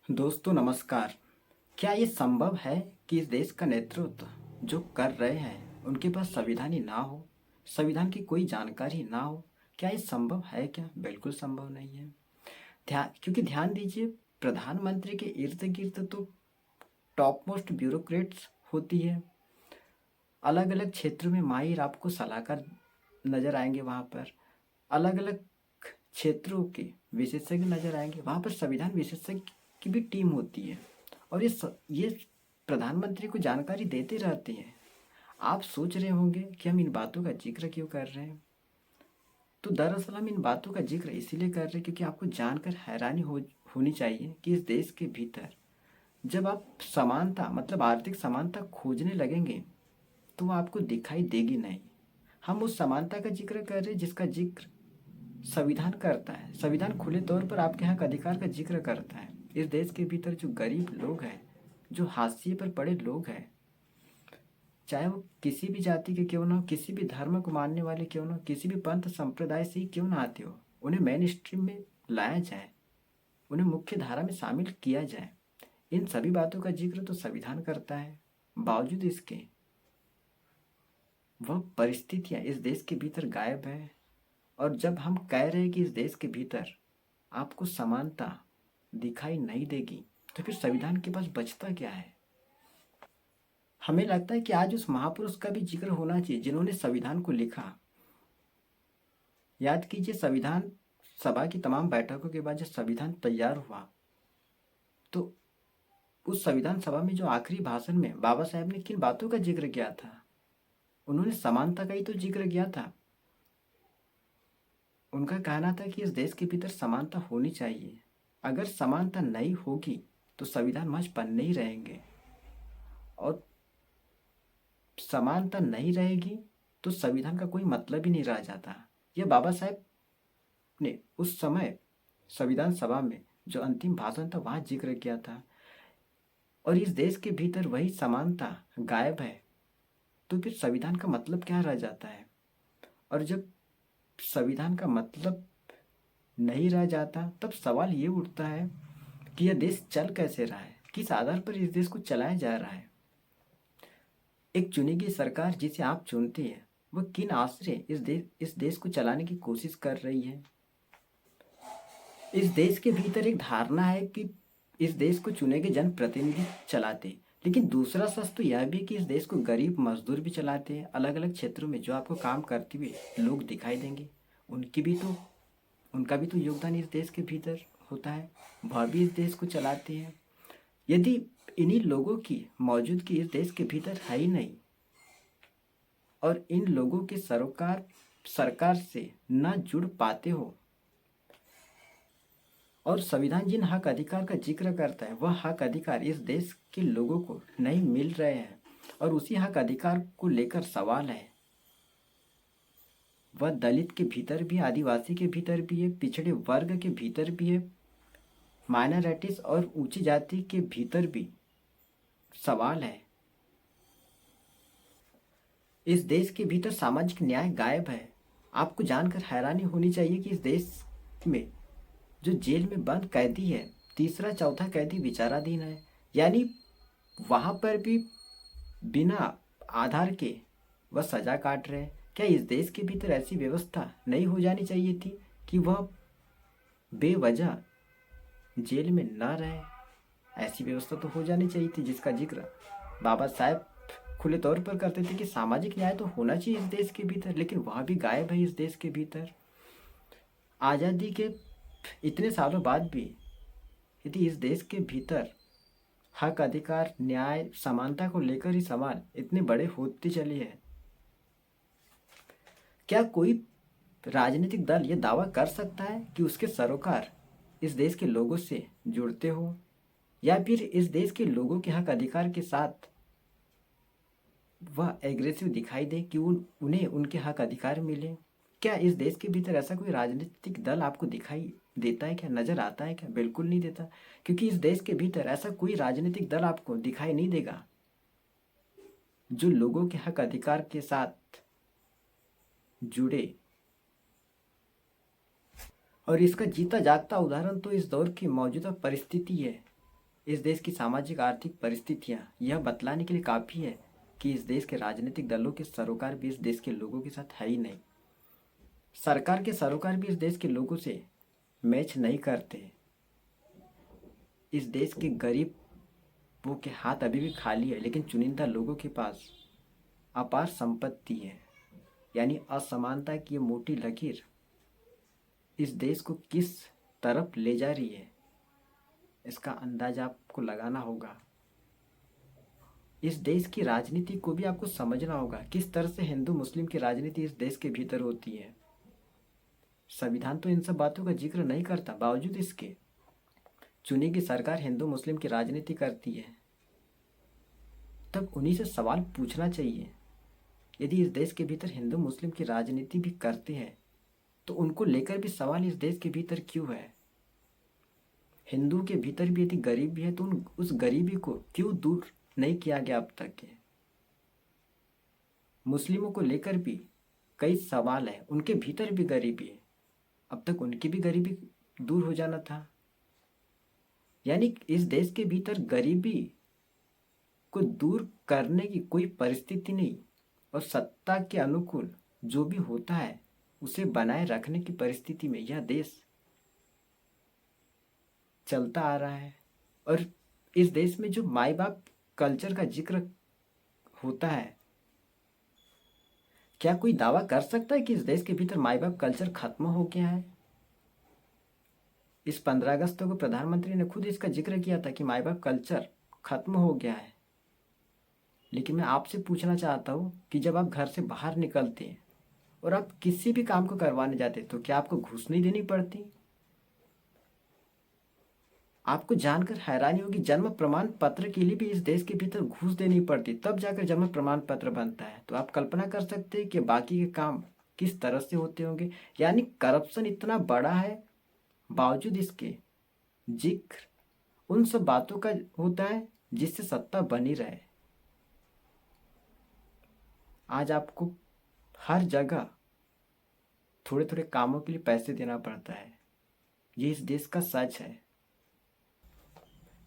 दोस्तों नमस्कार। क्या ये संभव है कि इस देश का नेतृत्व जो कर रहे हैं उनके पास संविधान ही ना हो, संविधान की कोई जानकारी ना हो? क्या ये संभव है? क्या बिल्कुल संभव नहीं है। क्योंकि ध्यान दीजिए, प्रधानमंत्री के इर्द गिर्द तो टॉप मोस्ट ब्यूरोक्रेट्स होती है। अलग अलग क्षेत्रों में माहिर आपको सलाहकार नजर आएंगे। वहाँ पर अलग अलग क्षेत्रों के विशेषज्ञ नजर आएंगे। वहाँ पर संविधान विशेषज्ञ की भी टीम होती है और ये प्रधानमंत्री को जानकारी देते रहते हैं। आप सोच रहे होंगे कि हम इन बातों का जिक्र क्यों कर रहे हैं। तो दरअसल हम इन बातों का जिक्र इसीलिए कर रहे हैं क्योंकि आपको जानकर हैरानी होनी चाहिए कि इस देश के भीतर जब आप समानता मतलब आर्थिक समानता खोजने लगेंगे तो वो आपको दिखाई देगी नहीं। हम उस समानता का जिक्र कर रहे हैं जिसका जिक्र संविधान करता है। संविधान खुले तौर पर आपके हक अधिकार का जिक्र करता है। इस देश के भीतर जो गरीब लोग हैं, जो हाशिए पर पड़े लोग हैं, चाहे वो किसी भी जाति के क्यों ना हो, किसी भी धर्म को मानने वाले क्यों ना हो, किसी भी पंथ संप्रदाय से ही क्यों ना आते हो, उन्हें मेन स्ट्रीम में लाया जाए, उन्हें मुख्य धारा में शामिल किया जाए। इन सभी बातों का जिक्र तो संविधान करता है। बावजूद इसके वह परिस्थितियां इस देश के भीतर गायब है। और जब हम कह रहे हैं कि इस देश के भीतर आपको समानता दिखाई नहीं देगी तो फिर संविधान के पास बचता क्या है? हमें लगता है कि आज उस महापुरुष का भी जिक्र होना चाहिए जिन्होंने संविधान को लिखा। याद कीजिए, संविधान सभा की तमाम बैठकों के बाद जब संविधान तैयार हुआ तो उस संविधान सभा में जो आखिरी भाषण में बाबा साहेब ने किन बातों का जिक्र किया था? उन्होंने समानता का ही तो जिक्र किया था। उनका कहना था कि इस देश के भीतर समानता होनी चाहिए। अगर समानता नहीं होगी तो संविधान महज पन्ने ही रहेंगे, और समानता नहीं रहेगी तो संविधान का कोई मतलब ही नहीं रह जाता। यह बाबा साहेब ने उस समय संविधान सभा में जो अंतिम भाषण था वहां जिक्र किया था। और इस देश के भीतर वही समानता गायब है तो फिर संविधान का मतलब क्या रह जाता है? और जब संविधान का मतलब नहीं रह जाता तब सवाल ये उठता है कि यह देश चल कैसे रहा है, किस आधार पर इस देश को चलाया जा रहा है। एक चुनी गई सरकार जिसे आप चुनते हैं वह किन आश्रय इस देश को चलाने की कोशिश कर रही है। इस देश के भीतर एक धारणा है कि इस देश को चुने गए जनप्रतिनिधि चलाते, लेकिन दूसरा सच तो यह भी कि इस देश को गरीब मजदूर भी चलाते हैं। अलग अलग क्षेत्रों में जो आपको काम करते हुए लोग दिखाई देंगे, उनका भी तो योगदान इस देश के भीतर होता है। वह भी इस देश को चलाते हैं। यदि इन्हीं लोगों की मौजूदगी इस देश के भीतर है ही नहीं और इन लोगों के सरकार से न जुड़ पाते हो, और संविधान जिन हक अधिकार का जिक्र करता है वह हक अधिकार इस देश के लोगों को नहीं मिल रहे हैं, और उसी हक अधिकार को लेकर सवाल है। वह दलित के भीतर भी, आदिवासी के भीतर भी है, पिछड़े वर्ग के भीतर भी है, माइनॉरिटीज और ऊंची जाति के भीतर भी सवाल है। इस देश के भीतर सामाजिक न्याय गायब है। आपको जानकर हैरानी होनी चाहिए कि इस देश में जो जेल में बंद कैदी है, तीसरा चौथा कैदी विचाराधीन है। यानी वहां पर भी बिना आधार के वह सजा काट रहे हैं। क्या इस देश के भीतर ऐसी व्यवस्था नहीं हो जानी चाहिए थी कि वह बेवजह जेल में न रहे? ऐसी व्यवस्था तो हो जानी चाहिए थी जिसका जिक्र बाबा साहेब खुले तौर पर करते थे कि सामाजिक न्याय तो होना चाहिए इस देश के भीतर, लेकिन वह भी गायब है इस देश के भीतर। आज़ादी के इतने सालों बाद भी यदि इस देश के भीतर हक अधिकार न्याय समानता को लेकर ही सवाल इतने बड़े होते चले हैं, क्या कोई राजनीतिक दल ये दावा कर सकता है कि उसके सरोकार इस देश के लोगों से जुड़ते हो, या फिर इस देश के लोगों के हक अधिकार के साथ वह एग्रेसिव दिखाई दे कि उन्हें उनके हक अधिकार मिले? क्या इस देश के भीतर ऐसा कोई राजनीतिक दल आपको दिखाई देता है? क्या नजर आता है? क्या बिल्कुल नहीं देता, क्योंकि इस देश के भीतर ऐसा कोई राजनीतिक दल आपको दिखाई नहीं देगा जो लोगों के हक अधिकार के साथ जुड़े। और इसका जीता जागता उदाहरण तो इस दौर की मौजूदा परिस्थिति है। इस देश की सामाजिक आर्थिक परिस्थितियां यह बतलाने के लिए काफ़ी है कि इस देश के राजनीतिक दलों के सरोकार भी इस देश के लोगों के साथ है ही नहीं। सरकार के सरोकार भी इस देश के लोगों से मैच नहीं करते। इस देश के गरीबों के हाथ अभी भी खाली है, लेकिन चुनिंदा लोगों के पास अपार संपत्ति है। यानी असमानता की ये मोटी लकीर इस देश को किस तरफ ले जा रही है, इसका अंदाजा आपको लगाना होगा। इस देश की राजनीति को भी आपको समझना होगा, किस तरह से हिंदू मुस्लिम की राजनीति इस देश के भीतर होती है। संविधान तो इन सब बातों का जिक्र नहीं करता, बावजूद इसके चुनी की सरकार हिंदू मुस्लिम की राजनीति करती है। तब उन्हीं से सवाल पूछना चाहिए। यदि इस देश के भीतर हिंदू मुस्लिम की राजनीति भी करते हैं तो उनको लेकर भी सवाल इस देश के भीतर क्यों है। हिंदू के भीतर भी यदि गरीबी है तो उस गरीबी को क्यों दूर नहीं किया गया अब तक के। मुस्लिमों को लेकर भी कई सवाल है, उनके भीतर भी गरीबी है, अब तक उनकी भी गरीबी दूर हो जाना था। यानी इस देश के भीतर गरीबी को दूर करने की कोई परिस्थिति नहीं, और सत्ता के अनुकूल जो भी होता है उसे बनाए रखने की परिस्थिति में यह देश चलता आ रहा है। और इस देश में जो माई बाप कल्चर का जिक्र होता है, क्या कोई दावा कर सकता है कि इस देश के भीतर माई बाप कल्चर खत्म हो गया है। इस 15 अगस्त को प्रधानमंत्री ने खुद इसका जिक्र किया था कि माई बाप कल्चर खत्म हो गया है। लेकिन मैं आपसे पूछना चाहता हूँ कि जब आप घर से बाहर निकलते हैं और आप किसी भी काम को करवाने जाते तो क्या आपको घूस नहीं देनी पड़ती। आपको जानकर हैरानी होगी, जन्म प्रमाण पत्र के लिए भी इस देश के भीतर घूस देनी पड़ती, तब जाकर जन्म प्रमाण पत्र बनता है। तो आप कल्पना कर सकते हैं कि बाकी के काम किस तरह से होते होंगे। यानी करप्शन इतना बड़ा है, बावजूद इसके जिक्र उन सब बातों का होता है जिससे सत्ता बनी रहे। आज आपको हर जगह थोड़े थोड़े कामों के लिए पैसे देना पड़ता है, ये इस देश का सच है।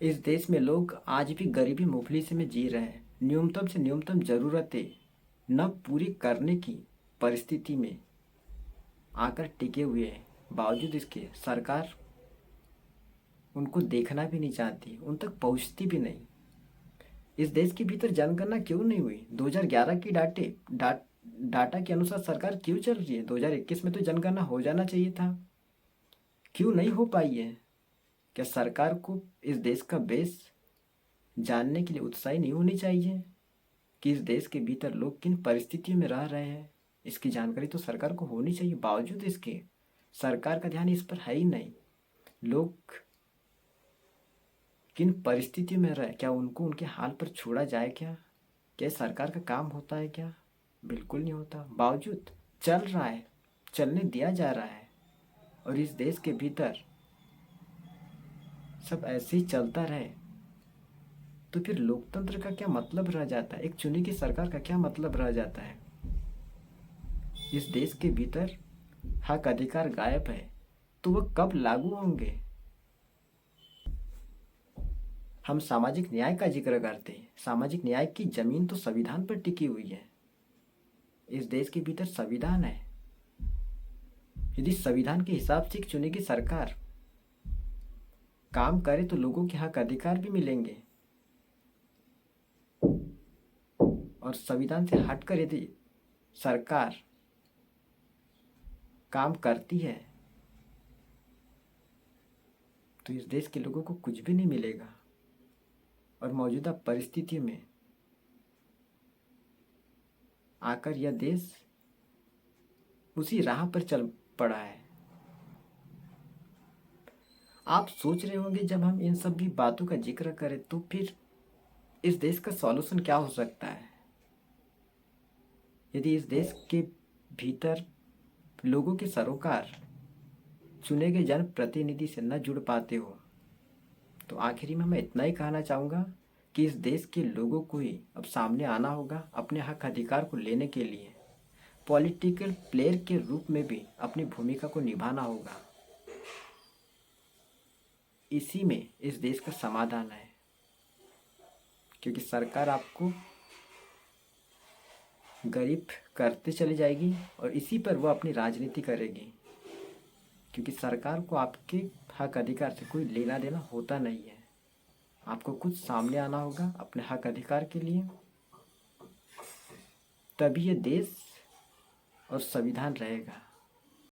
इस देश में लोग आज भी गरीबी मुफलिसी में जी रहे हैं, न्यूनतम से न्यूनतम जरूरतें न पूरी करने की परिस्थिति में आकर टिके हुए हैं। बावजूद इसके सरकार उनको देखना भी नहीं चाहती, उन तक पहुंचती भी नहीं। इस देश के भीतर जनगणना क्यों नहीं हुई। 2011 की डाटा के अनुसार सरकार क्यों चल रही है। 2021 में तो जनगणना हो जाना चाहिए था, क्यों नहीं हो पाई है। क्या सरकार को इस देश का बेस जानने के लिए उत्साही नहीं होनी चाहिए कि इस देश के भीतर लोग किन परिस्थितियों में रह रहे हैं, इसकी जानकारी तो सरकार को होनी चाहिए। बावजूद इसके सरकार का ध्यान इस पर है ही नहीं। लोग किन परिस्थितियों में रहे, क्या उनको उनके हाल पर छोड़ा जाए क्या सरकार का काम होता है क्या। बिल्कुल नहीं होता। बावजूद चल रहा है, चलने दिया जा रहा है, और इस देश के भीतर सब ऐसे ही चलता रहे तो फिर लोकतंत्र का क्या मतलब रह जाता है, एक चुनी की सरकार का क्या मतलब रह जाता है। इस देश के भीतर हक अधिकार गायब है तो वह कब लागू होंगे। हम सामाजिक न्याय का जिक्र करते हैं, सामाजिक न्याय की जमीन तो संविधान पर टिकी हुई है। इस देश के भीतर संविधान है। यदि संविधान के हिसाब से एक चुनी की सरकार काम करे तो लोगों के हक अधिकार भी मिलेंगे, और संविधान से हटकर यदि सरकार काम करती है तो इस देश के लोगों को कुछ भी नहीं मिलेगा। और मौजूदा परिस्थितियों में आकर यह देश उसी राह पर चल पड़ा है। आप सोच रहे होंगे जब हम इन सब भी बातों का जिक्र करें तो फिर इस देश का सॉल्यूशन क्या हो सकता है। यदि इस देश के भीतर लोगों के सरोकार चुने गए जनप्रतिनिधि से न जुड़ पाते हो तो आखिरी में मैं इतना ही कहना चाहूँगा कि इस देश के लोगों को ही अब सामने आना होगा अपने हक अधिकार को लेने के लिए। पॉलिटिकल प्लेयर के रूप में भी अपनी भूमिका को निभाना होगा। इसी में इस देश का समाधान है। क्योंकि सरकार आपको गरीब करते चली जाएगी और इसी पर वो अपनी राजनीति करेगी, क्योंकि सरकार को आपके हक अधिकार से कोई लेना देना होता नहीं है। आपको खुद सामने आना होगा अपने हक अधिकार के लिए, तभी ये देश और संविधान रहेगा।